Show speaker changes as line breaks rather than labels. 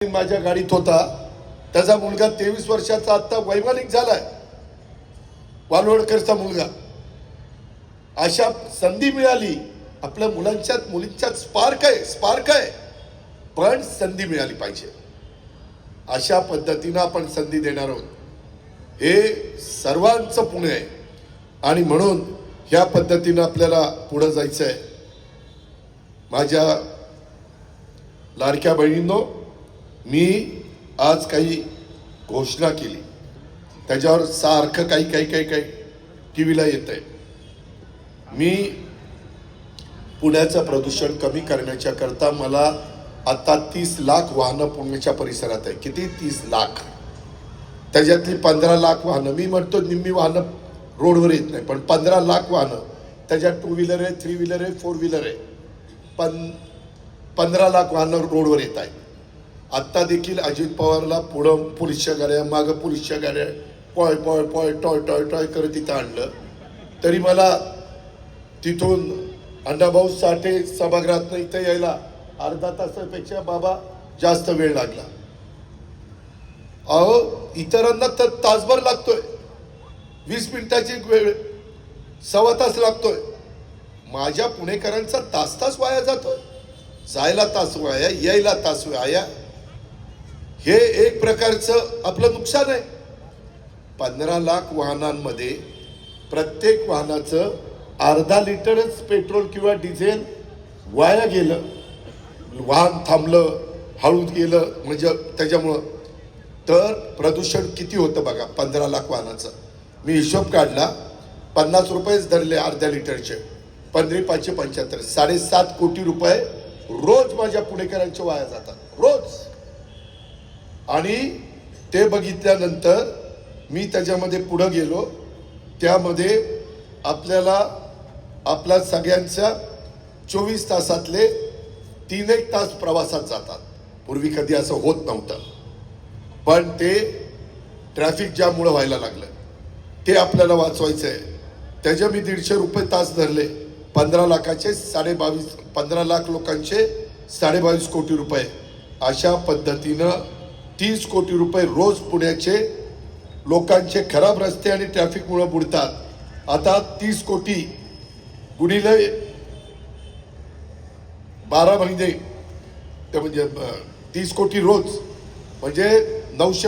माझ्या गाडीत होता त्याचा मुलगा 23 वर्षाचा आता वैमानिक झालाय, वालवडकरचा मुलगा. अशा संधी मिळाली. आपल्या मुलांच्यात मुलींच्यात स्पार्क आहे, पण संधी मिळाली पाहिजे. अशा पद्धतीनं आपण संधी देणार आहोत. हे सर्वांचं पुणे आहे आणि म्हणून ह्या पद्धतीनं आपल्याला पुढे जायचं आहे. माझ्या लाडक्या बहिणींनो, मी आज काही घोषणा केली, त्याच्यावर सारखं काही टीव्हीला येत आहे. मी पुण्याचं प्रदूषण कमी करण्याच्या करता मला आता 30 लाख वाहनं पुण्याच्या परिसरात आहे. किती? 30 लाख. त्याच्यातली 15 लाख वाहनं, मी म्हणतो निम्मी वाहनं रोडवर येत नाही, पण 15 लाख वाहनं, त्याच्यात 2 व्हीलर आहे, 3 व्हीलर आहे, 4 व्हीलर आहे, पण 15 लाख वाहनं रोडवर येत आहेत. आत्ता देखील अजित पवारला पुढं पोलिसच्या गाड्या, मागं पोलिसच्या गाड्या, पॉय पॉय पॉय टॉय टॉय टॉय करत इथं आणलं. तरी मला तिथून अण्णाभाऊ साठे सभागृहातनं इथं यायला अर्धा तासापेक्षा बाबा जास्त वेळ लागला. अहो, इतरांना तर तासभर लागतोय, 20 मिनिटाची वेळ, सव्वा तास लागतोय. माझ्या पुणेकरांचा तास वाया जातोय. जायला तास वाया, यायला तास वाया. हे एक प्रकारचं आपलं नुकसान आहे. 15 लाख वाहनांमध्ये प्रत्येक वाहनाचं अर्धा लिटरच पेट्रोल किंवा डिझेल वाया गेलं, वाहन थांबलं, हळू गेलं, म्हणजे त्याच्यामुळं तर प्रदूषण किती होतं बघा. 15 लाख वाहनाचं मी हिशोब काढला, 50 रुपयेच धरले अर्ध्या लिटरचे, 15 5 75, 7.5 कोटी रुपये रोज माझ्या पुणेकरांचे वाया जातात, रोज. आणि ते बघितल्यानंतर मी त्याच्यामध्ये पुढं गेलो. त्यामध्ये आपल्या सगळ्यांच्या 24 तासातले 3-1 तास प्रवासात जातात. पूर्वी कधी असं होत नव्हतं, पण ते ट्रॅफिक जाममुळे व्हायला लागलं. ते आपल्याला वाचवायचं आहे. त्याच्या मी 150 रुपये तास धरले. 15 लाखाचे 22.5, 15 लाख लोकांचे 22.5 कोटी रुपये. अशा पद्धतीनं 30 कोटी रुपये रोज पुण्याचे लोकांचे खराब रस्ते आणि ट्रॅफिकमुळे बुडतात. आता 30 कोटी गुणिले 12 महिने, म्हणजे 30 कोटी रोज म्हणजे 900